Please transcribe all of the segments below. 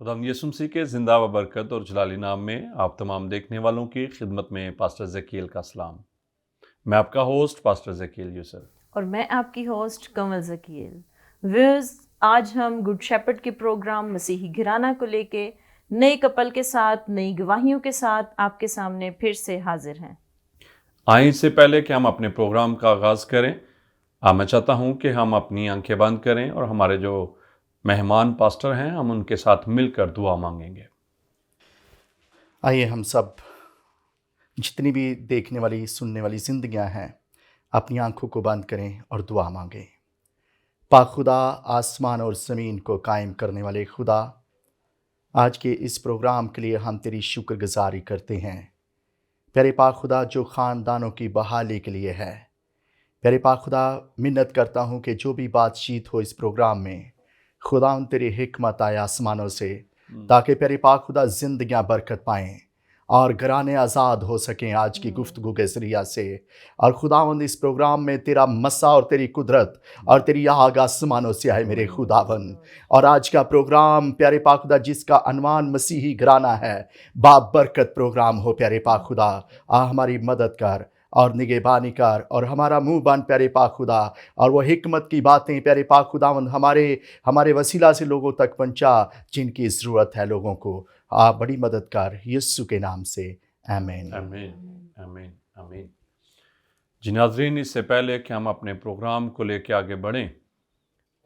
خدا یسوع مسیح کے زندہ و برکت اور جلالی نام میں آپ تمام دیکھنے والوں کی خدمت میں پاسٹر زکیل کا سلام۔ میں آپ کا ہوسٹ پاسٹر زکیل یوسف، اور میں آپ کی ہوسٹ کمل زکیل۔ ویورز، آج ہم گڈ شیپرڈ کے پروگرام مسیحی گھرانہ کو لے کے نئے کپل کے ساتھ، نئی گواہیوں کے ساتھ آپ کے سامنے پھر سے حاضر ہیں۔ آئیں اس سے پہلے کہ ہم اپنے پروگرام کا آغاز کریں، میں چاہتا ہوں کہ ہم اپنی آنکھیں بند کریں اور ہمارے جو مہمان پاسٹر ہیں ہم ان کے ساتھ مل کر دعا مانگیں گے۔ آئیے ہم سب جتنی بھی دیکھنے والی سننے والی زندگیاں ہیں اپنی آنکھوں کو بند کریں اور دعا مانگیں۔ پاک خدا، آسمان اور زمین کو قائم کرنے والے خدا، آج کے اس پروگرام کے لیے ہم تیری شکر گزاری کرتے ہیں۔ پیارے پاک خدا، جو خاندانوں کی بحالی کے لیے ہے، پیارے پاک خدا منت کرتا ہوں کہ جو بھی بات چیت ہو اس پروگرام میں، خدا ان تیری حکمت آئے آسمانوں سے، تاکہ پیارے پاک خدا زندگیاں برکت پائیں اور گھرانے آزاد ہو سکیں آج کی گفتگو کے ذریعہ سے۔ اور خداوند اس پروگرام میں تیرا مسا اور تیری قدرت اور تیری آگ آسمانوں سے آئے میرے خداوند۔ اور آج کا پروگرام پیارے پاک خدا جس کا عنوان مسیحی گھرانہ ہے، باب برکت پروگرام ہو پیارے پاک خدا، ہماری مدد کر اور نگہبانی کر اور ہمارا منہ بند پیارے پاک خدا، اور وہ حکمت کی باتیں پیارے پاک خداوند ہمارے وسیلہ سے لوگوں تک پہنچا جن کی ضرورت ہے لوگوں کو۔ آپ بڑی مدد کر یسوع کے نام سے، آمین۔ آمین آمین آمین۔ جی ناظرین، اس سے پہلے کہ ہم اپنے پروگرام کو لے کے آگے بڑھیں،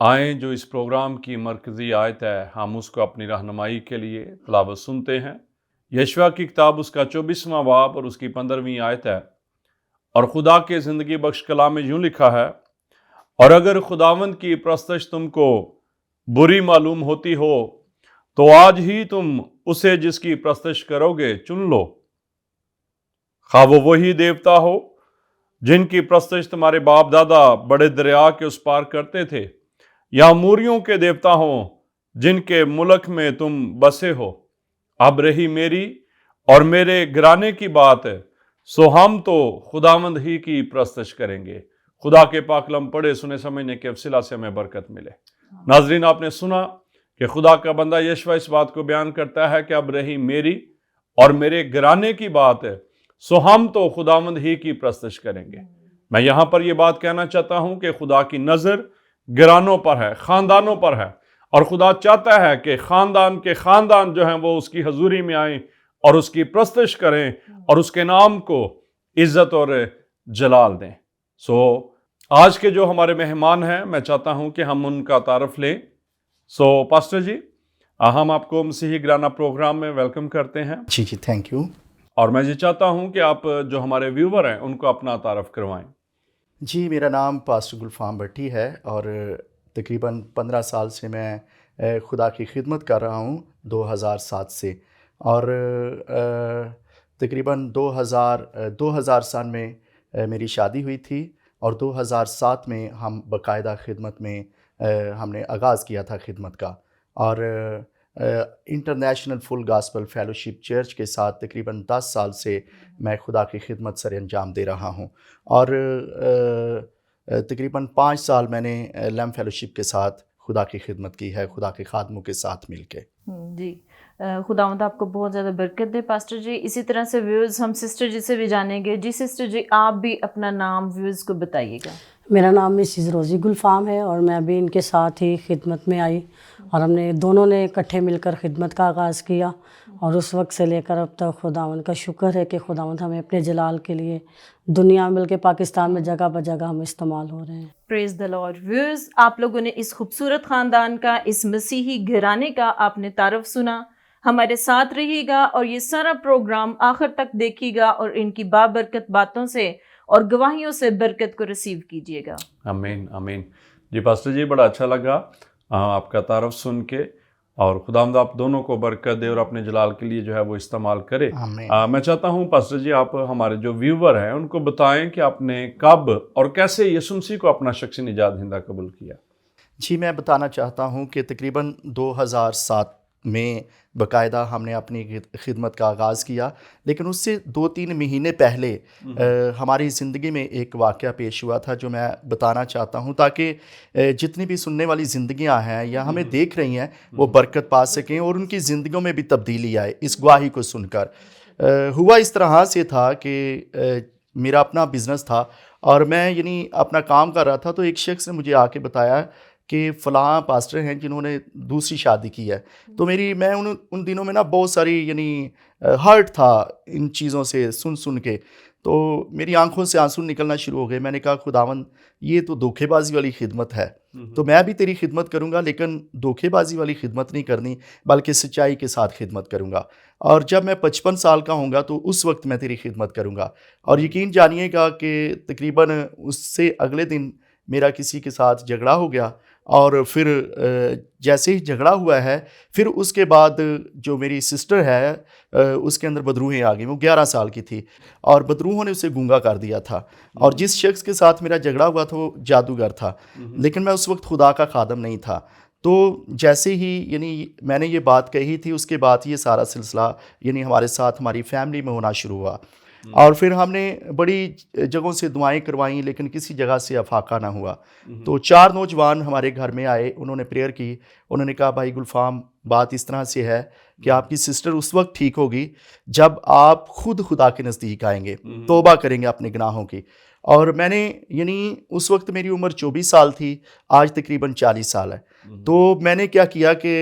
آئیں جو اس پروگرام کی مرکزی آیت ہے ہم اس کو اپنی رہنمائی کے لیے تلاوت سنتے ہیں۔ یشوع کی کتاب اس کا 24واں باب اور اس کی 15ویں آیت ہے، اور خدا کے زندگی بخش کلام میں یوں لکھا ہے، اور اگر خداوند کی پرستش تم کو بری معلوم ہوتی ہو تو آج ہی تم اسے جس کی پرستش کرو گے چن لو، خواہ وہ وہی دیوتا ہو جن کی پرستش تمہارے باپ دادا بڑے دریا کے اس پار کرتے تھے، یا موریوں کے دیوتا ہوں جن کے ملک میں تم بسے ہو۔ اب رہی میری اور میرے گھرانے کی بات ہے، سو ہم تو خداوند ہی کی پرستش کریں گے۔ خدا کے پاک کلام پڑھے سنے سمجھنے کے وسیلہ سے ہمیں برکت ملے۔ ناظرین، آپ نے سنا کہ خدا کا بندہ یشوع اس بات کو بیان کرتا ہے کہ اب رہی میری اور میرے گھرانے کی بات ہے، سو ہم تو خداوند ہی کی پرستش کریں گے۔ میں یہاں پر یہ بات کہنا چاہتا ہوں کہ خدا کی نظر گھرانوں پر ہے، خاندانوں پر ہے، اور خدا چاہتا ہے کہ خاندان جو ہیں وہ اس کی حضوری میں آئیں اور اس کی پرستش کریں اور اس کے نام کو عزت اور جلال دیں۔ سو آج کے جو ہمارے مہمان ہیں میں چاہتا ہوں کہ ہم ان کا تعارف لیں۔ سو پاسٹر جی، ہم آپ کو مسیحی گھرانہ پروگرام میں ویلکم کرتے ہیں۔ جی تھینک یو۔ اور میں یہ چاہتا ہوں کہ آپ جو ہمارے ویور ہیں ان کو اپنا تعارف کروائیں۔ جی، میرا نام پاسٹر گلفام بھٹی ہے اور تقریباً 15 سال سے میں خدا کی خدمت کر رہا ہوں، 2007 سے، اور تقریباً 2000 سال میں میری شادی ہوئی تھی، اور 2007 میں ہم باقاعدہ خدمت میں ہم نے آغاز کیا تھا خدمت کا، اور انٹرنیشنل فل گاسپل فیلوشپ چرچ کے ساتھ تقریباً 10 سال سے میں خدا کی خدمت سر انجام دے رہا ہوں، اور تقریباً 5 سال میں نے لیم فیلوشپ کے ساتھ خدا کی خدمت کی ہے، خدا کے خادموں کے ساتھ مل کے۔ جی، خداوند آپ کو بہت زیادہ برکت دے پاسٹر جی۔ اسی طرح سے ویورز ہم سسٹر جی سے بھی جانیں گے۔ جی سسٹر جی، آپ بھی اپنا نام ویورز کو بتائیے گا۔ میرا نام مسز روزی گلفام ہے، اور میں ابھی ان کے ساتھ ہی خدمت میں آئی، اور ہم نے دونوں نے اکٹھے مل کر خدمت کا آغاز کیا، اور اس وقت سے لے کر اب تک خداوند کا شکر ہے کہ خداوند ہمیں اپنے جلال کے لیے دنیا میں بلکہ پاکستان میں جگہ بجگہ ہم استعمال ہو رہے ہیں۔ پریز دی لارڈ۔ ویورز، آپ لوگوں نے اس خوبصورت خاندان کا، اس مسیحی گھرانے کا آپ نے تعارف سنا۔ ہمارے ساتھ رہیے گا اور یہ سارا پروگرام آخر تک دیکھیے گا، اور ان کی بابرکت باتوں سے اور گواہیوں سے برکت کو ریسیو کیجیے گا۔ آمین آمین۔ جی پاسٹر جی، بڑا اچھا لگا آپ کا تعارف سن کے، اور خداوند آپ دونوں کو برکت دے اور اپنے جلال کے لیے جو ہے وہ استعمال کرے۔ میں چاہتا ہوں پاسٹر جی آپ ہمارے جو ویور ہیں ان کو بتائیں کہ آپ نے کب اور کیسے یسوع مسیح کو اپنا شخصی نجات دہندہ قبول کیا۔ جی، میں بتانا چاہتا ہوں کہ تقریباً 2007 میں باقاعدہ ہم نے اپنی خدمت کا آغاز کیا، لیکن اس سے 2-3 مہینے پہلے ہماری زندگی میں ایک واقعہ پیش ہوا تھا جو میں بتانا چاہتا ہوں، تاکہ جتنی بھی سننے والی زندگیاں ہیں یا ہمیں دیکھ رہی ہیں وہ برکت پا سکیں اور ان کی زندگیوں میں بھی تبدیلی آئے اس گواہی کو سن کر۔ ہوا اس طرح سے تھا کہ میرا اپنا بزنس تھا اور میں اپنا کام کر رہا تھا، تو ایک شخص نے مجھے آ کے بتایا کہ فلاں پاسٹر ہیں جنہوں نے دوسری شادی کی ہے۔ تو میں ان دنوں میں بہت ساری ہرٹ تھا ان چیزوں سے سن کے، تو میری آنکھوں سے آنسو نکلنا شروع ہو گئے۔ میں نے کہا خداوند یہ تو دھوکے بازی والی خدمت ہے، تو میں بھی تیری خدمت کروں گا لیکن دھوکے بازی والی خدمت نہیں کرنی بلکہ سچائی کے ساتھ خدمت کروں گا، اور جب میں 55 سال کا ہوں گا تو اس وقت میں تیری خدمت کروں گا۔ اور یقین جانیے گا کہ تقریباً اس سے اگلے دن میرا کسی کے ساتھ جھگڑا ہو گیا، اور پھر جیسے ہی جھگڑا ہوا ہے پھر اس کے بعد جو میری سسٹر ہے اس کے اندر بدروہیں آ گئی۔ وہ 11 سال کی تھی اور بدروہوں نے اسے گونگا کر دیا تھا، اور جس شخص کے ساتھ میرا جھگڑا ہوا تھا وہ جادوگر تھا، لیکن میں اس وقت خدا کا خادم نہیں تھا۔ تو جیسے ہی میں نے یہ بات کہی تھی، اس کے بعد یہ سارا سلسلہ ہمارے ساتھ ہماری فیملی میں ہونا شروع ہوا، اور پھر ہم نے بڑی جگہوں سے دعائیں کروائیں لیکن کسی جگہ سے افاقہ نہ ہوا۔ تو 4 نوجوان ہمارے گھر میں آئے، انہوں نے پریئر کی، انہوں نے کہا بھائی گلفام بات اس طرح سے ہے کہ آپ کی سسٹر اس وقت ٹھیک ہوگی جب آپ خود خدا کے نزدیک آئیں گے، توبہ کریں گے اپنے گناہوں کی۔ اور میں نے اس وقت میری عمر 24 سال تھی، آج تقریباً 40 سال ہے۔ تو میں نے کیا کیا کہ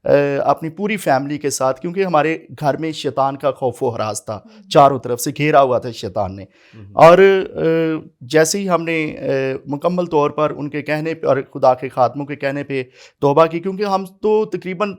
اپنی پوری فیملی کے ساتھ، کیونکہ ہمارے گھر میں شیطان کا خوف و ہراس تھا، چاروں طرف سے گھیرا ہوا تھا شیطان نے، اور جیسے ہی ہم نے مکمل طور پر ان کے کہنے پہ اور خدا کے خادموں کے کہنے پہ توبہ کی، کیونکہ ہم تو تقریباً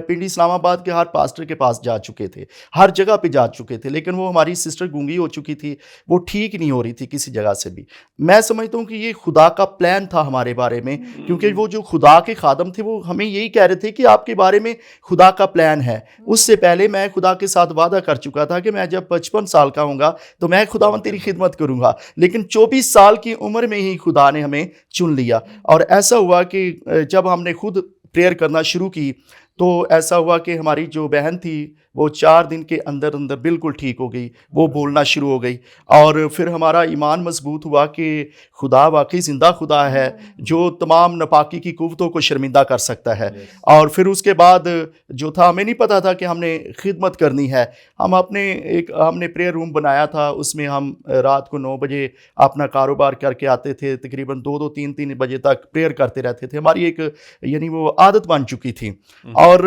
پنڈی اسلام آباد کے ہر پاسٹر کے پاس جا چکے تھے، ہر جگہ پہ جا چکے تھے، لیکن وہ ہماری سسٹر گونگی ہو چکی تھی، وہ ٹھیک نہیں ہو رہی تھی کسی جگہ سے بھی۔ میں سمجھتا ہوں کہ یہ خدا کا پلان تھا ہمارے بارے میں، کیونکہ وہ جو خدا کے خادم تھے وہ ہمیں یہی کہہ رہے تھے کہ آپ کے بارے میں خدا کا پلان ہے۔ اس سے پہلے میں خدا کے ساتھ وعدہ کر چکا تھا کہ میں جب 55 سال کا ہوں گا تو میں خداوند تیری خدمت کروں گا، لیکن 24 سال کی عمر میں ہی خدا نے ہمیں چن لیا۔ اور ایسا ہوا کہ جب ہم نے خود پریئر کرنا شروع کی تو ایسا ہوا کہ ہماری جو بہن تھی وہ 4 دن کے اندر بالکل ٹھیک ہو گئی، وہ بولنا شروع ہو گئی، اور پھر ہمارا ایمان مضبوط ہوا کہ خدا واقعی زندہ خدا ہے جو تمام ناپاکی کی قوتوں کو شرمندہ کر سکتا ہے۔ اور پھر اس کے بعد جو تھا، ہمیں نہیں پتا تھا کہ ہم نے خدمت کرنی ہے، ہم نے پریئر روم بنایا تھا، اس میں ہم رات کو 9 بجے اپنا کاروبار کر کے آتے تھے، تقریباً 2 3 بجے تک پریئر کرتے رہتے تھے، ہماری ایک وہ عادت بن چکی تھی۔ اور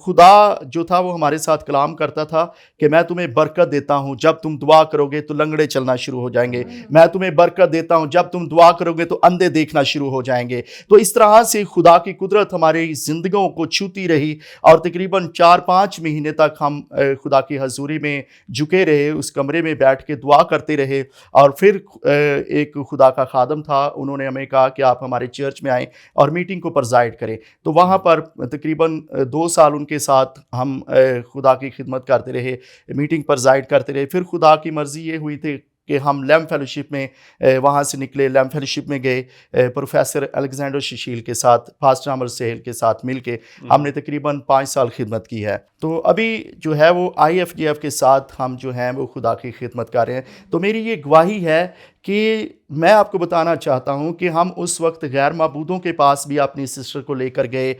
خدا جو تھا وہ ہمارے ساتھ کلام کرتا تھا کہ میں تمہیں برکت دیتا ہوں، جب تم دعا کرو گے تو لنگڑے چلنا شروع ہو جائیں گے، میں تمہیں برکت دیتا ہوں، جب تم دعا کرو گے تو اندھے دیکھنا شروع ہو جائیں گے۔ تو اس طرح سے خدا کی قدرت ہماری زندگیوں کو چھوتی رہی، اور تقریباً 4-5 مہینے تک ہم خدا کی حضوری میں جھکے رہے، اس کمرے میں بیٹھ کے دعا کرتے رہے۔ اور پھر ایک خدا کا خادم تھا، انہوں نے ہمیں کہا کہ آپ ہمارے چرچ میں آئیں اور میٹنگ کو پرزائڈ کریں۔ تو وہاں پر تقریباً 2 سال ان کے ساتھ ہم خدا کی خدمت کرتے رہے، میٹنگ پرزائڈ کرتے رہے۔ پھر خدا کی مرضی یہ ہوئی تھی کہ ہم لیمب فیلوشپ میں وہاں سے نکلے، لیمب فیلوشپ میں گئے، پروفیسر الیگزینڈر ششیل کے ساتھ، پاسٹر عمر سہیل کے ساتھ مل کے ہم نے تقریباً 5 سال خدمت کی ہے۔ تو ابھی جو ہے وہ IFGF کے ساتھ ہم جو ہیں وہ خدا کی خدمت کر رہے ہیں۔ تو میری یہ گواہی ہے کہ میں آپ کو بتانا چاہتا ہوں کہ ہم اس وقت غیر معبودوں کے پاس بھی اپنی سسٹر کو لے کر گئے،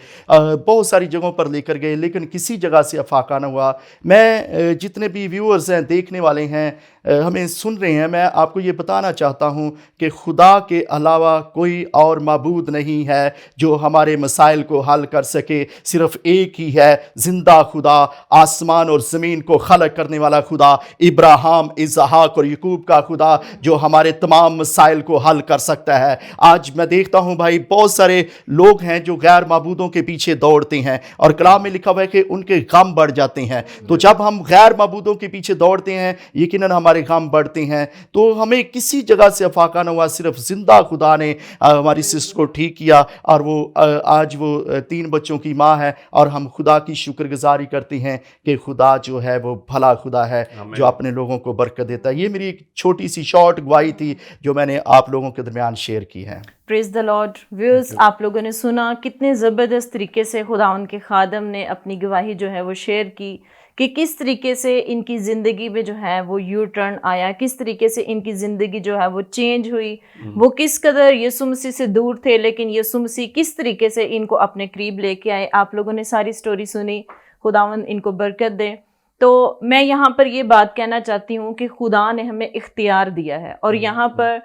بہت ساری جگہوں پر لے کر گئے، لیکن کسی جگہ سے افاقہ نہ ہوا۔ میں جتنے بھی ویورز ہیں، دیکھنے والے ہیں، ہمیں سن رہے ہیں، میں آپ کو یہ بتانا چاہتا ہوں کہ خدا کے علاوہ کوئی اور معبود نہیں ہے جو ہمارے مسائل کو حل کر سکے، صرف ایک ہی ہے، زندہ خدا، آسمان اور زمین کو خلق کرنے والا خدا، ابراہیم، اسحاق اور یعقوب کا خدا، جو ہمارے تمام مسائل کو حل کر سکتا ہے۔ آج میں دیکھتا ہوں بھائی بہت سارے لوگ ہیں جو غیر معبودوں کے پیچھے دوڑتے ہیں، اور کلام میں لکھا ہوا ہے کہ ان کے غم بڑھ جاتے ہیں۔ تو جب ہم غیر معبودوں کے پیچھے دوڑتے ہیں یقیناً ہمارے غم بڑھتے ہیں۔ تو ہمیں کسی جگہ سے افاقہ نہ ہوا، صرف زندہ خدا نے ہماری سسٹر کو ٹھیک کیا، اور وہ آج وہ 3 بچوں کی ماں ہے، اور ہم خدا کی شکر گزاری کرتے ہیں کہ خدا جو ہے وہ بھلا خدا ہے جو اپنے لوگوں کو برکت دیتا ہے۔ یہ میری ایک چھوٹی سی شارٹ گواہی تھی تھی جو میں نے آپ لوگوں کے درمیان شیئر کی ہے۔ پریز دا لارڈ۔ ویورز، آپ لوگوں نے سنا کتنے زبردست طریقے سے خداوند کے خادم نے اپنی گواہی جو ہے وہ شیئر کی کہ کس طریقے سے ان کی زندگی میں جو ہے وہ یو ٹرن آیا، کس طریقے سے ان کی زندگی جو ہے وہ چینج ہوئی، وہ کس قدر یسوع مسیح سے دور تھے لیکن یسوع مسیح کس طریقے سے ان کو اپنے قریب لے کے آئے۔ آپ لوگوں نے ساری سٹوری سنی، خداوند ان کو برکت دے۔ تو میں یہاں پر یہ بات کہنا چاہتی ہوں کہ خدا نے ہمیں اختیار دیا ہے، اور یہاں پر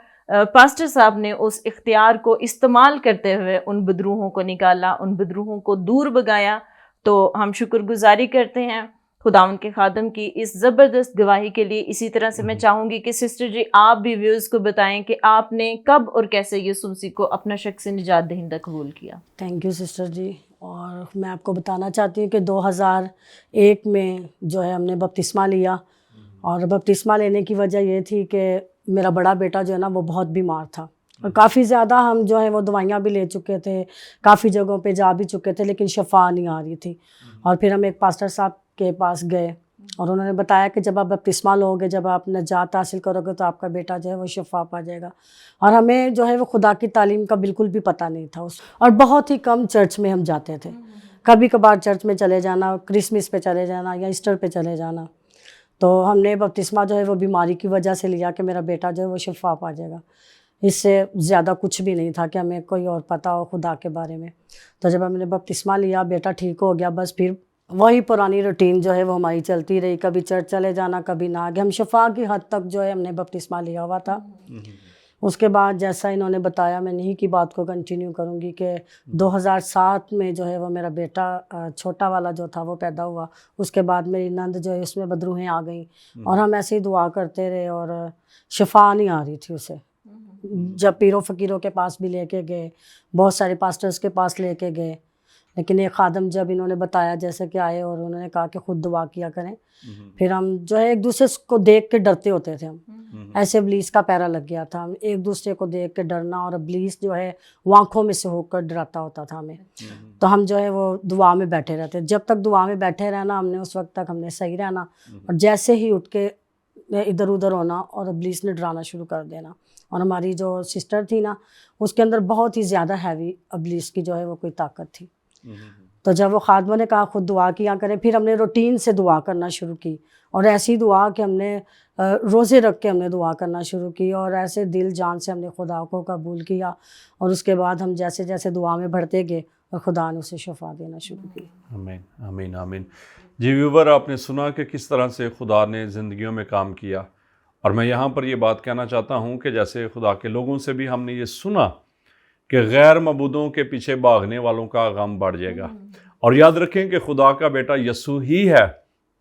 پاسٹر صاحب نے اس اختیار کو استعمال کرتے ہوئے ان بدروحوں کو نکالا، ان بدروحوں کو دور بھگایا۔ تو ہم شکر گزاری کرتے ہیں خداوند کے خادم کی اس زبردست گواہی کے لیے۔ اسی طرح سے میں چاہوں گی کہ سسٹر جی آپ بھی ویورز کو بتائیں کہ آپ نے کب اور کیسے یسوع مسیح کو اپنا شخص نجات دہندہ قبول کیا۔ تھینک یو سسٹر جی۔ اور میں آپ کو بتانا چاہتی ہوں کہ 2001 میں جو ہے ہم نے بپتسمہ لیا، اور بپتسمہ لینے کی وجہ یہ تھی کہ میرا بڑا بیٹا جو ہے نا وہ بہت بیمار تھا، اور کافی زیادہ ہم جو ہے وہ دوائیاں بھی لے چکے تھے، کافی جگہوں پہ جا بھی چکے تھے، لیکن شفا نہیں آ رہی تھی۔ اور پھر ہم ایک پاسٹر صاحب کے پاس گئے، اور انہوں نے بتایا کہ جب آپ بپتسمہ لو گے، جب آپ نجات حاصل کرو گے تو آپ کا بیٹا جو ہے وہ شفا پا جائے گا۔ اور ہمیں جو ہے وہ خدا کی تعلیم کا بالکل بھی پتہ نہیں تھا اور بہت ہی کم چرچ میں ہم جاتے تھے، کبھی کبھار چرچ میں چلے جانا، کرسمس پہ چلے جانا یا ایسٹر پہ چلے جانا۔ تو ہم نے بپتسمہ جو ہے وہ بیماری کی وجہ سے لیا کہ میرا بیٹا جو ہے وہ شفا پا جائے گا، اس سے زیادہ کچھ بھی نہیں تھا کہ ہمیں کوئی اور پتہ ہو خدا کے بارے میں۔ تو جب ہم نے بپتسمہ لیا، بیٹا ٹھیک ہو گیا، بس پھر وہی پرانی روٹین جو ہے وہ ہماری چلتی رہی، کبھی چرچ چلے جانا، کبھی نہ آگے۔ ہم شفا کی حد تک جو ہے ہم نے بپتسمہ لیا ہوا تھا۔ اس کے بعد جیسا انہوں نے بتایا، میں انہی کی بات کو کنٹینیو کروں گی کہ 2007 میں جو ہے وہ میرا بیٹا چھوٹا والا جو تھا وہ پیدا ہوا۔ اس کے بعد میری نند جو ہے اس میں بدروہیں آ گئیں، اور ہم ایسے ہی دعا کرتے رہے اور شفا نہیں آ رہی تھی اسے۔ جب پیروں فقیروں کے پاس بھی لے کے گئے، بہت سارے پاسٹرز کے پاس لے کے گئے، لیکن ایک خادم جب انہوں نے بتایا جیسے کہ آئے اور انہوں نے کہا کہ خود دعا کیا کریں، پھر ہم جو ہے ایک دوسرے کو دیکھ کے ڈرتے ہوتے تھے، ہم ایسے ابلیس کا پیرا لگ گیا تھا، ہم ایک دوسرے کو دیکھ کے ڈرنا، اور ابلیس جو ہے وہ آنکھوں میں سے ہو کر ڈراتا ہوتا تھا ہمیں۔ تو ہم جو ہے وہ دعا میں بیٹھے رہتے، جب تک دعا میں بیٹھے رہنا ہم نے اس وقت تک ہم نے صحیح رہنا، اور جیسے ہی اٹھ کے ادھر ادھر ہونا اور ابلیس نے ڈرانا شروع کر دینا۔ اور ہماری جو سسٹر تھی نا، اس کے اندر بہت ہی زیادہ ہیوی ابلیس کی جو ہے وہ کوئی طاقت تھی۔ تو جب وہ خادموں نے کہا خود دعا کیا کریں، پھر ہم نے روٹین سے دعا کرنا شروع کی، اور ایسی دعا کہ ہم نے روزے رکھ کے ہم نے دعا کرنا شروع کی، اور ایسے دل جان سے ہم نے خدا کو قبول کیا، اور اس کے بعد ہم جیسے جیسے دعا میں بڑھتے گئے اور خدا نے اسے شفا دینا شروع کی۔ آمین آمین آمین۔ جی ویور، آپ نے سنا کہ کس طرح سے خدا نے زندگیوں میں کام کیا، اور میں یہاں پر یہ بات کہنا چاہتا ہوں کہ جیسے خدا کے لوگوں سے بھی ہم نے یہ سنا کہ غیر معبودوں کے پیچھے بھاگنے والوں کا غم بڑھ جائے گا، اور یاد رکھیں کہ خدا کا بیٹا یسوع ہی ہے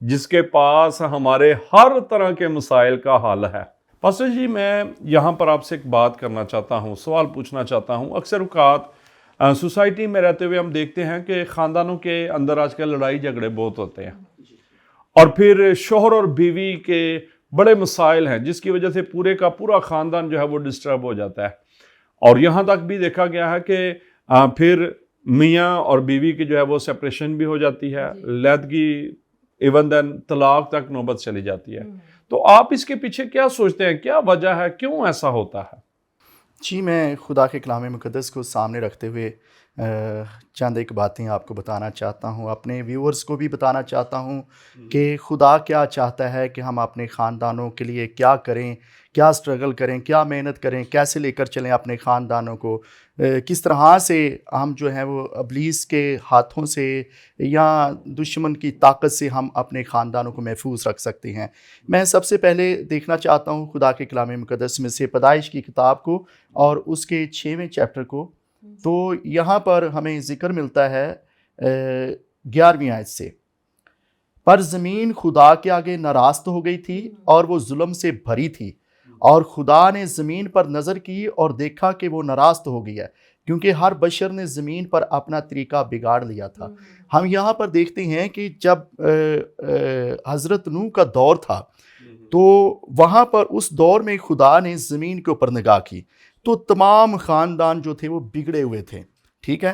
جس کے پاس ہمارے ہر طرح کے مسائل کا حل ہے۔ پاسٹر جی، میں یہاں پر آپ سے ایک بات کرنا چاہتا ہوں، سوال پوچھنا چاہتا ہوں۔ اکثر اوقات سوسائٹی میں رہتے ہوئے ہم دیکھتے ہیں کہ خاندانوں کے اندر آج کل لڑائی جھگڑے بہت ہوتے ہیں، اور پھر شوہر اور بیوی کے بڑے مسائل ہیں جس کی وجہ سے پورے کا پورا خاندان جو ہے وہ ڈسٹرب ہو جاتا ہے، اور یہاں تک بھی دیکھا گیا ہے کہ پھر میاں اور بیوی کی جو ہے وہ سپریشن بھی ہو جاتی ہے، علیحدگی، ایون دین طلاق تک نوبت چلی جاتی ہے۔ تو آپ اس کے پیچھے کیا سوچتے ہیں، کیا وجہ ہے، کیوں ایسا ہوتا ہے؟ جی، میں خدا کے کلام مقدس کو سامنے رکھتے ہوئے چند ایک باتیں آپ کو بتانا چاہتا ہوں، اپنے ویورز کو بھی بتانا چاہتا ہوں کہ خدا کیا چاہتا ہے کہ ہم اپنے خاندانوں کے لیے کیا کریں، کیا سٹرگل کریں، کیا محنت کریں، کیسے لے کر چلیں اپنے خاندانوں کو، کس طرح سے ہم جو ہیں وہ ابلیس کے ہاتھوں سے یا دشمن کی طاقت سے ہم اپنے خاندانوں کو محفوظ رکھ سکتے ہیں۔ میں سب سے پہلے دیکھنا چاہتا ہوں خدا کے کلام مقدس میں سے پیدائش کی کتاب کو اور اس کے 6ویں چیپٹر کو۔ تو یہاں پر ہمیں ذکر ملتا ہے 11ویں آیت سے، پر زمین خدا کے آگے ناراست ہو گئی تھی اور وہ ظلم سے بھری تھی، اور خدا نے زمین پر نظر کی اور دیکھا کہ وہ ناراست ہو گئی ہے، کیونکہ ہر بشر نے زمین پر اپنا طریقہ بگاڑ لیا تھا۔ ہم یہاں پر دیکھتے ہیں کہ جب حضرت نوح کا دور تھا تو وہاں پر اس دور میں خدا نے زمین کے اوپر نگاہ کی تو تمام خاندان جو تھے وہ بگڑے ہوئے تھے، ٹھیک ہے۔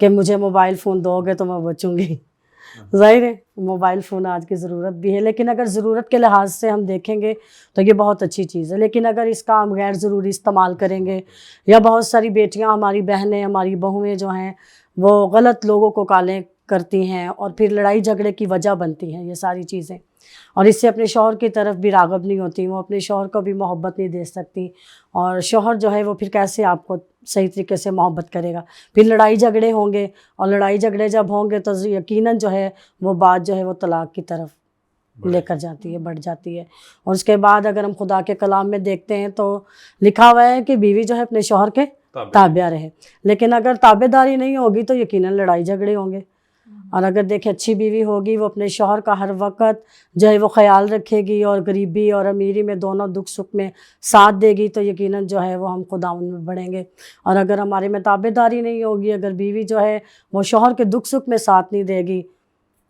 کہ مجھے موبائل فون دو گے تو میں بچوں گی. ظاہر ہے موبائل فون آج کی ضرورت بھی ہے، لیکن اگر ضرورت کے لحاظ سے ہم دیکھیں گے تو یہ بہت اچھی چیز ہے. لیکن اگر اس کا ہم غیر ضروری استعمال کریں گے، یا بہت ساری بیٹیاں، ہماری بہنیں، ہماری بہویں جو ہیں وہ غلط لوگوں کو کالیں کرتی ہیں اور پھر لڑائی جھگڑے کی وجہ بنتی ہیں یہ ساری چیزیں، اور اس سے اپنے شوہر کی طرف بھی راغب نہیں ہوتی، وہ اپنے شوہر کو بھی محبت نہیں دے سکتی، اور شوہر جو ہے وہ پھر کیسے آپ کو صحیح طریقے سے محبت کرے گا. پھر لڑائی جھگڑے ہوں گے، اور لڑائی جھگڑے جب ہوں گے تو یقیناً جو ہے وہ بات جو ہے وہ طلاق کی طرف لے کر جاتی ہے، بڑھ جاتی ہے. اور اس کے بعد اگر ہم خدا کے کلام میں دیکھتے ہیں تو لکھا ہوا ہے کہ بیوی جو ہے اپنے شوہر کے تابع رہے، لیکن اگر تابع داری نہیں ہوگی تو یقیناً لڑائی جھگڑے ہوں گے. اور اگر دیکھیں اچھی بیوی ہوگی، وہ اپنے شوہر کا ہر وقت جو ہے وہ خیال رکھے گی، اور غریبی اور امیری میں دونوں دکھ سکھ میں ساتھ دے گی، تو یقیناً جو ہے وہ ہم خداوند میں بڑھیں گے. اور اگر ہمارے میں تابع داری نہیں ہوگی، اگر بیوی جو ہے وہ شوہر کے دکھ سکھ میں ساتھ نہیں دے گی،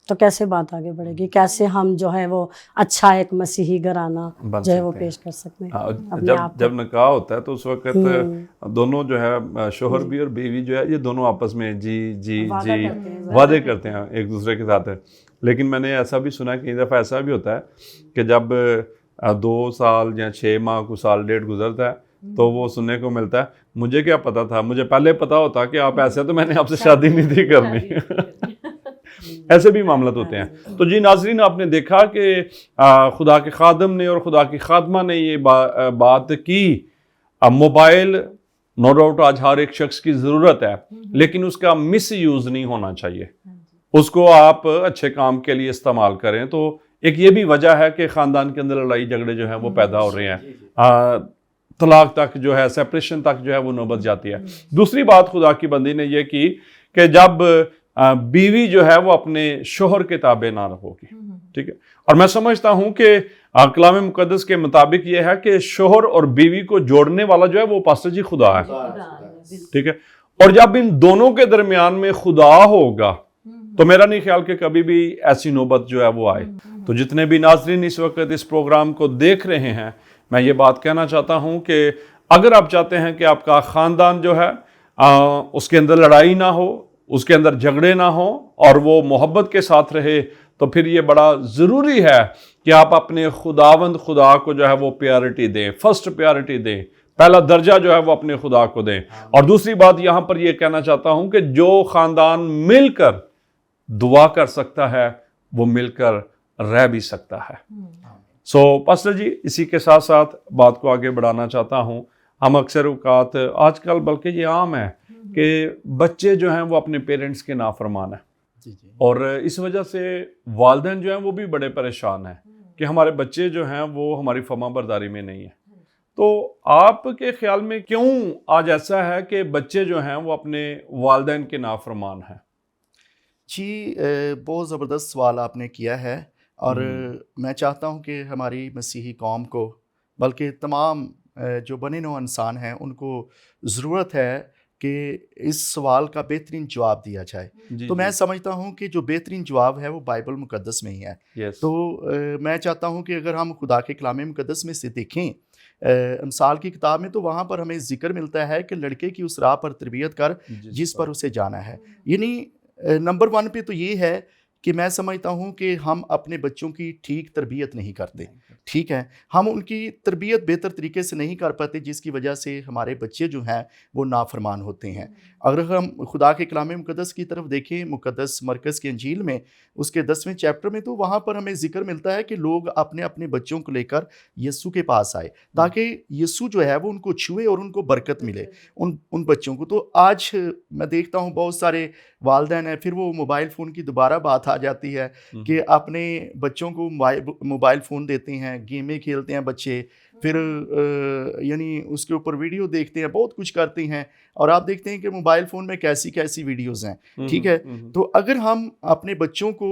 تو کیسے بات آگے بڑھے گی؟ کیسے ہم جو ہے وہ اچھا ایک مسیحی گھرانہ جو ہے وہ پیش کر سکتے ہیں؟ جب نکاح ہوتا ہے تو اس وقت دونوں جو ہے شوہر بھی اور بیوی جو ہے یہ دونوں آپس میں جی جی جی وعدے کرتے ہیں ایک دوسرے کے ساتھ. لیکن میں نے ایسا بھی سنا کہ کئی دفعہ ایسا بھی ہوتا ہے کہ جب 2 سال یا 6 ماہ کو سال ڈیڑھ گزرتا ہے تو وہ سننے کو ملتا ہے مجھے کیا پتا تھا، مجھے پہلے پتا ہوتا کہ آپ ایسے تو میں نے آپ سے شادی نہیں تھی کرنی. ایسے بھی معاملات ہوتے ہیں. تو جی ناظرین، آپ نے دیکھا کہ خدا کے خادم نے اور خدا کی خادمہ نے یہ بات کی. موبائل نو ڈاؤٹ آج ہر ایک شخص کی ضرورت ہے، لیکن اس کا مس یوز نہیں ہونا چاہیے. اس کو آپ اچھے کام کے لیے استعمال کریں. تو ایک یہ بھی وجہ ہے کہ خاندان کے اندر لڑائی جھگڑے جو ہیں وہ پیدا ہو رہے ہیں، طلاق تک جو ہے، سیپریشن تک جو ہے وہ نوبت جاتی ہے. دوسری بات خدا کی بندی نے یہ کی کہ جب بیوی جو ہے وہ اپنے شوہر کے تابع نہ ہوگی. ٹھیک ہے. اور میں سمجھتا ہوں کہ کلام مقدس کے مطابق یہ ہے کہ شوہر اور بیوی کو جوڑنے والا جو ہے وہ پاسٹر جی خدا ہے. ٹھیک ہے. اور جب ان دونوں کے درمیان میں خدا ہوگا تو میرا نہیں خیال کہ کبھی بھی ایسی نوبت جو ہے وہ آئے. تو جتنے بھی ناظرین اس وقت اس پروگرام کو دیکھ رہے ہیں، میں یہ بات کہنا چاہتا ہوں کہ اگر آپ چاہتے ہیں کہ آپ کا خاندان جو ہے اس کے اندر لڑائی نہ ہو، اس کے اندر جھگڑے نہ ہوں، اور وہ محبت کے ساتھ رہے، تو پھر یہ بڑا ضروری ہے کہ آپ اپنے خداوند خدا کو جو ہے وہ پیارٹی دیں، فرسٹ پیارٹی دیں، پہلا درجہ جو ہے وہ اپنے خدا کو دیں. اور دوسری بات یہاں پر یہ کہنا چاہتا ہوں کہ جو خاندان مل کر دعا کر سکتا ہے وہ مل کر رہ بھی سکتا ہے. سو پاسٹر جی، اسی کے ساتھ ساتھ بات کو آگے بڑھانا چاہتا ہوں. ہم اکثر اوقات آج کل بلکہ یہ عام ہے کہ بچے جو ہیں وہ اپنے پیرنٹس کے نافرمان ہیں، اور اس وجہ سے والدین جو ہیں وہ بھی بڑے پریشان ہیں کہ ہمارے بچے جو ہیں وہ ہماری فرما برداری میں نہیں ہیں. تو آپ کے خیال میں کیوں آج ایسا ہے کہ بچے جو ہیں وہ اپنے والدین کے نافرمان ہیں؟ جی بہت زبردست سوال آپ نے کیا ہے، اور میں چاہتا ہوں کہ ہماری مسیحی قوم کو، بلکہ تمام جو بنے نوع انسان ہیں، ان کو ضرورت ہے کہ اس سوال کا بہترین جواب دیا جائے. تو میں سمجھتا ہوں کہ جو بہترین جواب ہے وہ بائبل مقدس میں ہی ہے. تو میں چاہتا ہوں کہ اگر ہم خدا کے کلام مقدس میں سے دیکھیں امثال کی کتاب میں، تو وہاں پر ہمیں ذکر ملتا ہے کہ لڑکے کی اس راہ پر تربیت کر جس پر اسے جانا ہے. یعنی نمبر 1 پہ تو یہ ہے کہ میں سمجھتا ہوں کہ ہم اپنے بچوں کی ٹھیک تربیت نہیں کرتے. ٹھیک ہے، ہم ان کی تربیت بہتر طریقے سے نہیں کر پاتے، جس کی وجہ سے ہمارے بچے جو ہیں وہ نافرمان ہوتے ہیں. اگر ہم خدا کے کلام مقدس کی طرف دیکھیں، مقدس مرکز کی انجیل میں اس کے 10ویں چیپٹر میں، تو وہاں پر ہمیں ذکر ملتا ہے کہ لوگ اپنے اپنے بچوں کو لے کر یسوع کے پاس آئے تاکہ یسوع جو ہے وہ ان کو چھوئے اور ان کو برکت ملے ان بچوں کو. تو آج میں دیکھتا ہوں بہت سارے والدین ہیں، پھر وہ موبائل فون کی دوبارہ بات آ جاتی ہے کہ اپنے بچوں کو موبائل فون دیتے ہیں، گیمیں کھیلتے ہیں بچے، پھر یعنی اس کے اوپر ویڈیو دیکھتے ہیں، بہت کچھ کرتے ہیں، اور آپ دیکھتے ہیں کہ موبائل فون میں کیسی کیسی ویڈیوز ہیں. ٹھیک ہے. تو اگر ہم اپنے بچوں کو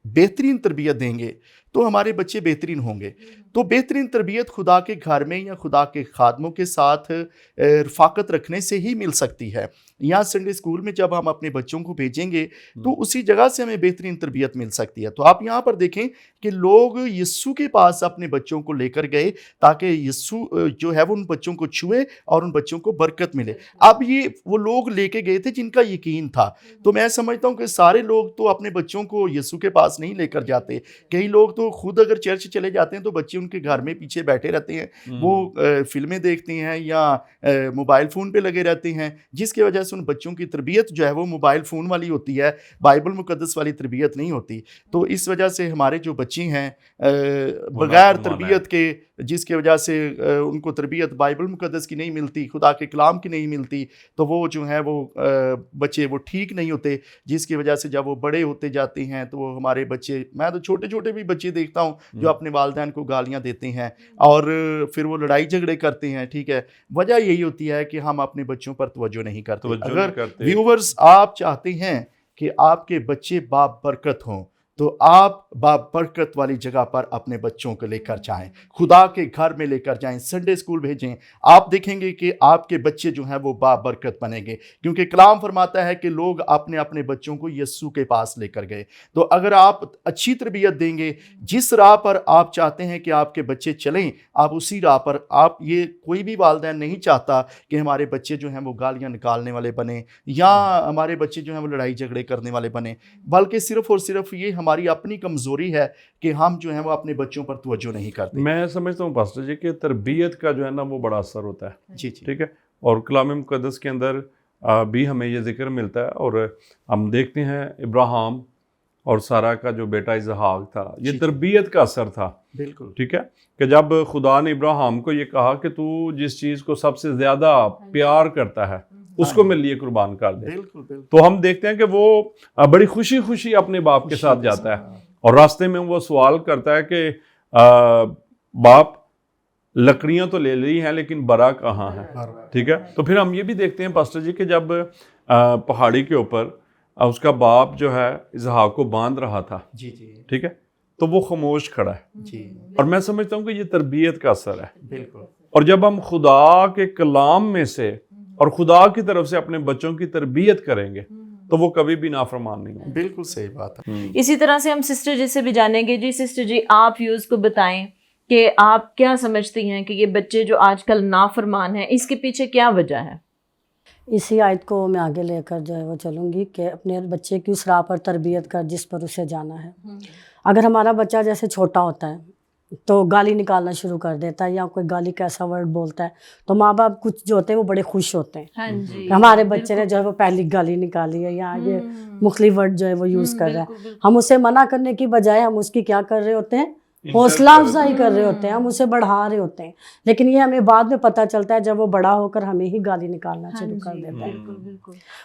بہترین تربیت دیں گے تو ہمارے بچے بہترین ہوں گے. تو بہترین تربیت خدا کے گھر میں یا خدا کے خادموں کے ساتھ رفاقت رکھنے سے ہی مل سکتی ہے. یہاں سنڈے اسکول میں جب ہم اپنے بچوں کو بھیجیں گے تو اسی جگہ سے ہمیں بہترین تربیت مل سکتی ہے. تو آپ یہاں پر دیکھیں کہ لوگ یسوع کے پاس اپنے بچوں کو لے کر گئے تاکہ یسوع جو ہے وہ ان بچوں کو چھوئے اور ان بچوں کو برکت ملے. اب یہ وہ لوگ لے کے گئے تھے جن کا یقین تھا. تو میں سمجھتا ہوں کہ سارے لوگ تو اپنے بچوں کو یسوع کے پاس نہیں لے کر جاتے. کئی لوگ تو خود اگر چرچ چلے جاتے ہیں تو بچے ان کے گھر میں پیچھے بیٹھے رہتے ہیں, وہ فلمیں دیکھتے ہیں یا موبائل فون پہ لگے رہتے ہیں, جس کی وجہ سے ان بچوں کی تربیت جو ہے وہ موبائل فون والی ہوتی ہے, بائبل مقدس والی تربیت نہیں ہوتی. تو اس وجہ سے ہمارے جو بچے ہیں بغیر تربیت کے, جس کی وجہ سے ان کو تربیت بائبل مقدس کی نہیں ملتی, خدا کے کلام کی نہیں ملتی, تو وہ جو ہیں وہ بچے وہ ٹھیک نہیں ہوتے, جس کی وجہ سے جب وہ بڑے ہوتے جاتے ہیں تو وہ ہمارے بچے, میں تو چھوٹے چھوٹے بھی بچے دیکھتا ہوں جو اپنے والدین کو گالیاں دیتے ہیں اور پھر وہ لڑائی جھگڑے کرتے ہیں. ٹھیک ہے, وجہ یہی ہوتی ہے کہ ہم اپنے بچوں پر توجہ نہیں کرتے. اگر ویورز آپ چاہتے ہیں کہ آپ کے بچے بابرکت ہوں تو آپ بابرکت والی جگہ پر اپنے بچوں کو لے کر جائیں, خدا کے گھر میں لے کر جائیں, سنڈے اسکول بھیجیں. آپ دیکھیں گے کہ آپ کے بچے جو ہیں وہ بابرکت بنیں گے, کیونکہ کلام فرماتا ہے کہ لوگ اپنے اپنے بچوں کو یسوع کے پاس لے کر گئے. تو اگر آپ اچھی تربیت دیں گے, جس راہ پر آپ چاہتے ہیں کہ آپ کے بچے چلیں, آپ اسی راہ پر, آپ یہ کوئی بھی والدین نہیں چاہتا کہ ہمارے بچے جو ہیں وہ گالیاں نکالنے والے بنیں یا ہمارے بچے جو ہیں وہ لڑائی جھگڑے کرنے والے بنیں, بلکہ صرف اور صرف یہ ہماری اپنی کمزوری ہے کہ ہم جو ہیں وہ اپنے بچوں پر توجہ نہیں کرتے. میں سمجھتا ہوں پاسٹر جی کہ تربیت کا جو ہے نا وہ بڑا اثر ہوتا ہے. جی جی ٹھیک ہے, اور کلام مقدس کے اندر بھی ہمیں یہ ذکر ملتا ہے, اور ہم دیکھتے ہیں ابراہیم اور سارہ کا جو بیٹا اسحاق تھا, یہ تربیت کا اثر تھا. بالکل. ٹھیک ہے, کہ جب خدا نے ابراہیم کو یہ کہا کہ تو جس چیز کو سب سے زیادہ پیار کرتا ہے اس کو میرے لیے قربان کر دے, بالکل بالکل. تو ہم دیکھتے ہیں کہ وہ بڑی خوشی خوشی اپنے باپ کے ساتھ جاتا ہے, اور راستے میں وہ سوال کرتا ہے کہ باپ لکڑیاں تو لے لی ہیں لیکن برا کہاں ہے. ٹھیک ہے, تو پھر ہم یہ بھی دیکھتے ہیں پاسٹر جی کہ جب پہاڑی کے اوپر اس کا باپ جو ہے اسحاق کو باندھ رہا تھا, جی جی ٹھیک ہے, تو وہ خاموش کھڑا ہے. جی اور میں سمجھتا ہوں کہ یہ تربیت کا اثر ہے. بالکل. اور جب ہم خدا کے کلام میں سے اور خدا کی طرف سے اپنے بچوں کی تربیت کریں گے تو وہ کبھی بھی نافرمان نہیں ہوں. بالکل صحیح بات ہے. اسی طرح سے ہم سسٹر جی سے بھی جانیں گے. جی سسٹر جی, آپ ویوز کو بتائیں کہ آپ کیا سمجھتی ہیں کہ یہ بچے جو آج کل نافرمان ہیں, اس کے پیچھے کیا وجہ ہے؟ اسی آیت کو میں آگے لے کر جو ہے وہ چلوں گی کہ اپنے بچے کی اس راہ پر تربیت کر جس پر اسے جانا ہے. اگر ہمارا بچہ جیسے چھوٹا ہوتا ہے تو گالی نکالنا شروع کر دیتا ہے یا کوئی گالی کا ایسا ورڈ بولتا ہے تو ماں باپ کچھ جو ہوتے ہیں وہ بڑے خوش ہوتے ہیں کہ ہمارے بچے نے جو ہے وہ پہلی گالی نکالی ہے یا یہ مختلف ورڈ جو ہے وہ یوز کر رہا ہے. ہم اسے منع کرنے کی بجائے ہم اس کی کیا کر رہے ہوتے ہیں, حوصلہ افزائی کر رہے ہوتے ہیں, ہم اسے بڑھا رہے ہوتے ہیں. لیکن یہ ہمیں بعد میں پتہ چلتا ہے جب وہ بڑا ہو کر ہمیں ہی گالی نکالنا شروع کر دیتا ہے.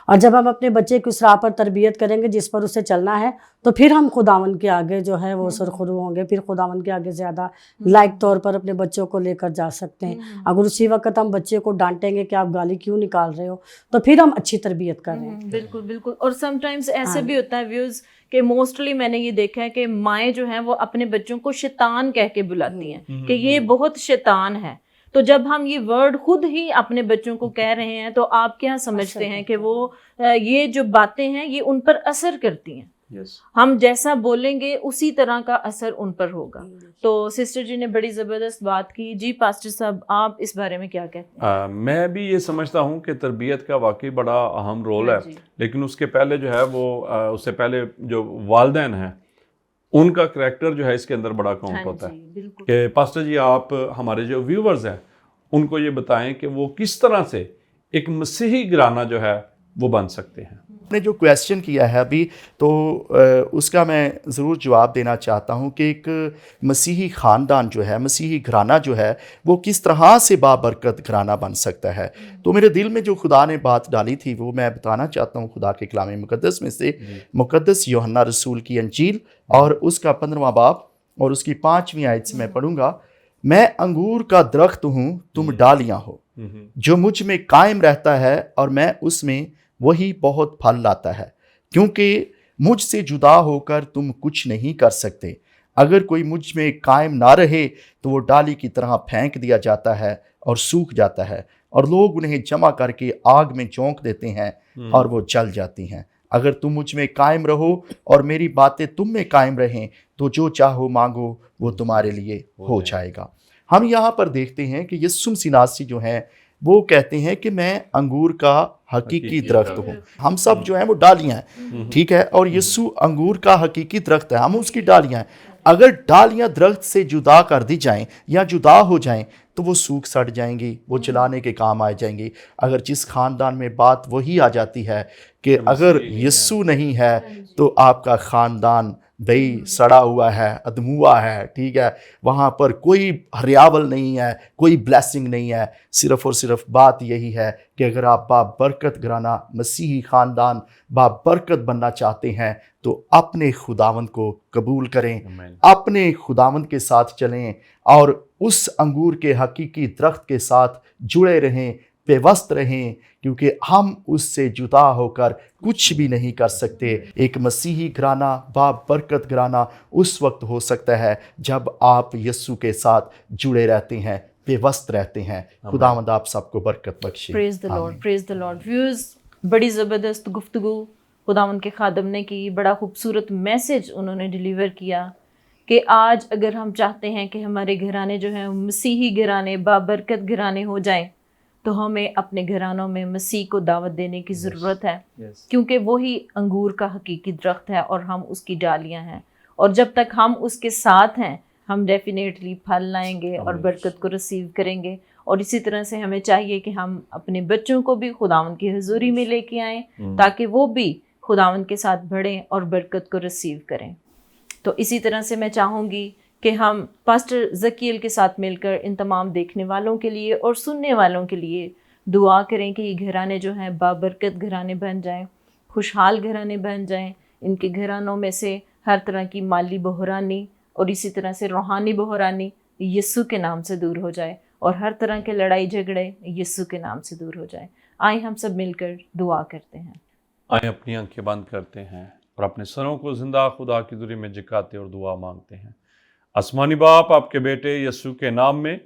اور جب ہم اپنے بچے کی اس راہ پر تربیت کریں گے جس پر اسے چلنا ہے تو پھر ہم خداوند کے آگے جو ہے وہ سرخرو ہوں گے, پھر خداوند کے آگے زیادہ لائق طور پر اپنے بچوں کو لے کر جا سکتے ہیں. اگر اسی وقت ہم بچے کو ڈانٹیں گے کہ آپ گالی کیوں نکال رہے ہو تو پھر ہم اچھی تربیت کر رہے ہیں. بالکل بالکل. اور سم ٹائمز ایسے بھی ہوتا ہے ویوز کہ موسٹلی میں نے یہ دیکھا ہے کہ مائیں جو ہیں وہ اپنے بچوں کو شیطان کہہ کے بلاتی ہیں کہ یہ بہت شیطان ہے. تو جب ہم یہ ورڈ خود ہی اپنے بچوں کو کہہ رہے ہیں تو آپ کیا سمجھتے ہیں کہ وہ یہ جو باتیں ہیں یہ ان پر اثر کرتی ہیں؟ ہم جیسا بولیں گے اسی طرح کا اثر ان پر ہوگا. تو سسٹر جی نے بڑی زبردست بات کی. جی پاسٹر صاحب, آپ اس بارے میں کیا کہتے ہیں؟ میں بھی یہ سمجھتا ہوں کہ تربیت کا واقعی بڑا اہم رول ہے, لیکن اس کے پہلے جو ہے وہ اس سے پہلے جو والدین ہیں ان کا کریکٹر جو ہے اس کے اندر بڑا کاؤنٹ ہوتا ہے. کہ پاسٹر جی آپ ہمارے جو ویورز ہیں ان کو یہ بتائیں کہ وہ کس طرح سے ایک مسیحی گھرانہ جو ہے وہ بن سکتے ہیں. نے جو کویسچن کیا ہے ابھی تو اس کا میں ضرور جواب دینا چاہتا ہوں کہ ایک مسیحی خاندان جو ہے, مسیحی گھرانہ جو ہے وہ کس طرح سے بابرکت گھرانہ بن سکتا ہے. تو میرے دل میں جو خدا نے بات ڈالی تھی وہ میں بتانا چاہتا ہوں خدا کے کلام مقدس میں سے. مقدس یوحنا رسول کی انجیل اور اس کا 15واں باب اور اس کی 5ویں آیت سے میں پڑھوں گا. میں انگور کا درخت ہوں, تم ڈالیاں ہو. جو مجھ میں قائم رہتا ہے اور میں اس میں, وہی بہت پھل لاتا ہے, کیونکہ مجھ سے جدا ہو کر تم کچھ نہیں کر سکتے. اگر کوئی مجھ میں قائم نہ رہے تو وہ ڈالی کی طرح پھینک دیا جاتا ہے اور سوکھ جاتا ہے، اور لوگ انہیں جمع کر کے آگ میں جھونک دیتے ہیں اور وہ جل جاتی ہیں۔ اگر تم مجھ میں قائم رہو اور میری باتیں تم میں قائم رہیں تو جو چاہو مانگو وہ تمہارے لیے ہو جائے گا۔ ہم یہاں پر دیکھتے ہیں کہ یسوع مسیح ناصری جو ہیں وہ کہتے ہیں کہ میں انگور کا حقیقی درخت ہوں، ہم سب جو ہیں وہ ڈالیاں ہیں، ٹھیک ہے، اور یسوع انگور کا حقیقی درخت ہے، ہم اس کی ڈالیاں ہیں۔ اگر ڈالیاں درخت سے جدا کر دی جائیں یا جدا ہو جائیں تو وہ سوکھ سڑ جائیں گی، وہ جلانے کے کام آ جائیں گی۔ اگر جس خاندان میں بات وہی آ جاتی ہے کہ اگر یسوع نہیں ہے تو آپ کا خاندان بھئی سڑا ہوا ہے، ادموا ہے، ٹھیک ہے، وہاں پر کوئی ہریاول نہیں ہے، کوئی بلیسنگ نہیں ہے۔ صرف اور صرف بات یہی ہے کہ اگر آپ بابرکت گھرانہ مسیحی خاندان بابرکت بننا چاہتے ہیں تو اپنے خداوند کو قبول کریں، اپنے خداوند کے ساتھ چلیں اور اس انگور کے حقیقی درخت کے ساتھ جڑے رہیں، پیوست رہیں، کیونکہ ہم اس سے جدا ہو کر کچھ بھی نہیں کر سکتے۔ ایک مسیحی گھرانہ بابرکت گھرانہ اس وقت ہو سکتا ہے جب آپ یسوع کے ساتھ جڑے رہتے ہیں، پیوست رہتے ہیں۔ خداوند آپ سب کو برکت بخشے۔ پریز دی لارڈ، پریز دی لارڈ۔ ویوز، بڑی زبردست گفتگو خداوند کے خادم نے کی، بڑا خوبصورت میسج انہوں نے ڈیلیور کیا کہ آج اگر ہم چاہتے ہیں کہ ہمارے گھرانے جو ہیں مسیحی گھرانے بابرکت گھرانے ہو جائیں تو ہمیں اپنے گھرانوں میں مسیح کو دعوت دینے کی ضرورت ہے، کیونکہ وہی انگور کا حقیقی درخت ہے اور ہم اس کی ڈالیاں ہیں، اور جب تک ہم اس کے ساتھ ہیں ہم ڈیفینیٹلی پھل لائیں گے اور برکت کو ریسیو کریں گے۔ اور اسی طرح سے ہمیں چاہیے کہ ہم اپنے بچوں کو بھی خداوند کی حضوری میں لے کے آئیں تاکہ وہ بھی خداوند کے ساتھ بڑھیں اور برکت کو ریسیو کریں۔ تو اسی طرح سے میں چاہوں گی کہ ہم پاسٹر ذکیل کے ساتھ مل کر ان تمام دیکھنے والوں کے لیے اور سننے والوں کے لیے دعا کریں کہ یہ گھرانے جو ہیں بابرکت گھرانے بن جائیں، خوشحال گھرانے بن جائیں، ان کے گھرانوں میں سے ہر طرح کی مالی بحرانی اور اسی طرح سے روحانی بحرانی یسوع کے نام سے دور ہو جائے، اور ہر طرح کے لڑائی جھگڑے یسوع کے نام سے دور ہو جائے۔ آئیں ہم سب مل کر دعا کرتے ہیں۔ آئیں اپنی آنکھیں بند کرتے ہیں اور اپنے سروں کو زندہ خدا کی حضوری میں جھکاتے اور دعا مانگتے ہیں۔ آسمانی باپ، آپ کے بیٹے یسوع کے نام میں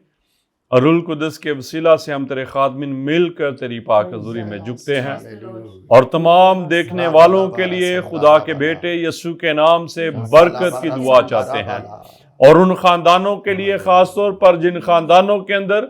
اور روح القدس کے وسیلہ سے ہم تیرے خادمین مل کر تیری پاک حضوری میں جھکتے ہیں، اور تمام دیکھنے والوں کے لیے خدا کے بیٹے یسوع کے نام سے برکت کی دعا چاہتے ہیں، اور ان خاندانوں کے لیے خاص طور پر جن خاندانوں کے اندر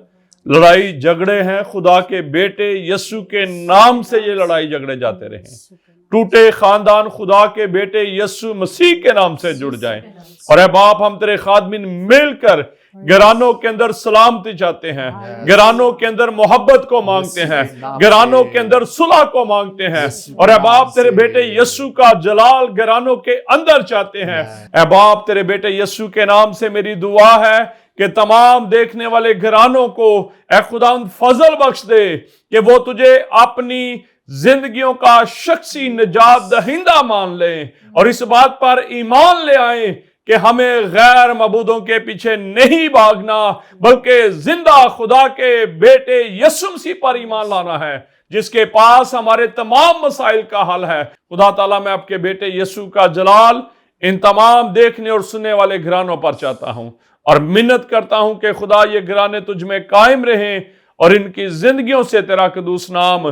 لڑائی جھگڑے ہیں، خدا کے بیٹے یسوع کے نام سے یہ لڑائی جھگڑے جاتے رہیں۔ ٹوٹے خاندان خدا کے بیٹے یسوع مسیح کے نام سے جڑ جائیں، اور اے باپ ہم تیرے خادمین مل کر گھرانوں کے اندر سلامتی چاہتے ہیں، گھرانوں کے اندر محبت کو مانگتے ہیں، گھرانوں کے اندر صلح کو مانگتے ہیں، اور اے باپ تیرے بیٹے یسوع کا جلال گھرانوں کے اندر چاہتے ہیں۔ اے باپ تیرے بیٹے یسوع کے نام سے میری دعا ہے کہ تمام دیکھنے والے گھرانوں کو اے خداوند فضل بخش دے کہ وہ تجھے اپنی زندگیوں کا شخصی نجات دہندہ مان لیں، اور اس بات پر ایمان لے آئیں کہ ہمیں غیر معبودوں کے پیچھے نہیں بھاگنا بلکہ زندہ خدا کے بیٹے یسوع مسیح پر ایمان لانا ہے، جس کے پاس ہمارے تمام مسائل کا حل ہے۔ خدا تعالیٰ میں آپ کے بیٹے یسوع کا جلال ان تمام دیکھنے اور سننے والے گھرانوں پر چاہتا ہوں، اور منت کرتا ہوں کہ خدا یہ گھرانے تجھ میں قائم رہیں اور ان کی زندگیوں سے تیرا قدوس نام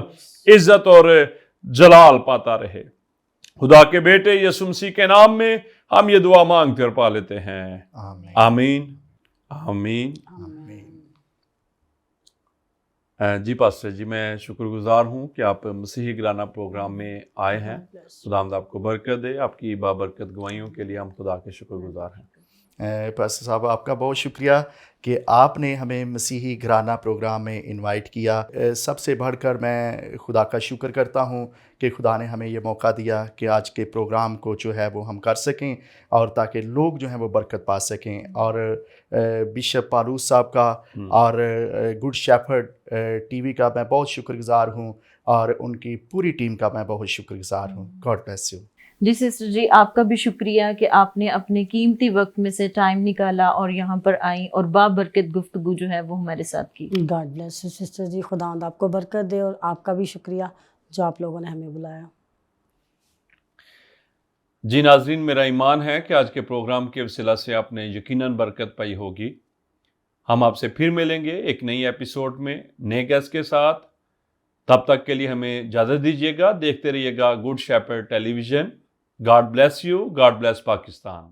عزت اور جلال پاتا رہے۔ خدا کے بیٹے یسوع مسیح کے نام میں ہم یہ دعا مانگتے اور پا لیتے ہیں، آمین آمین۔ جی پاسٹر جی، میں شکر گزار ہوں کہ آپ مسیحی گھرانہ پروگرام میں آئے ہیں۔ خداوند آپ کو برکت دے، آپ کی بابرکت گوائیوں کے لیے ہم خدا کے شکر گزار ہیں۔ پاسٹر صاحب آپ کا بہت شکریہ کہ آپ نے ہمیں مسیحی گھرانہ پروگرام میں انوائٹ کیا۔ سب سے بڑھ کر میں خدا کا شکر کرتا ہوں کہ خدا نے ہمیں یہ موقع دیا کہ آج کے پروگرام کو جو ہے وہ ہم کر سکیں، اور تاکہ لوگ جو ہیں وہ برکت پا سکیں۔ اور بشپ پالوس صاحب کا اور گڈ شیپرڈ ٹی وی کا میں بہت شکر گزار ہوں، اور ان کی پوری ٹیم کا میں بہت شکر گزار ہوں۔ God bless you. جی سسٹر جی، آپ کا بھی شکریہ کہ آپ نے اپنے قیمتی وقت میں سے ٹائم نکالا اور یہاں پر آئیں اور بابرکت گفتگو جو ہے وہ ہمارے ساتھ کی۔ گاڈ بلیس یو سسٹر جی، خداوند آپ کو برکت دے، اور آپ کا بھی شکریہ جو آپ لوگوں نے ہمیں بلایا۔ جی ناظرین، میرا ایمان ہے کہ آج کے پروگرام کے وسیلہ سے آپ نے یقیناً برکت پائی ہوگی۔ ہم آپ سے پھر ملیں گے ایک نئی ایپیسوڈ میں نئے گیسٹ کے ساتھ۔ تب تک کے لیے ہمیں اجازت دیجیے گا، دیکھتے رہیے گا Good Shepherd television. God bless you, God bless Pakistan.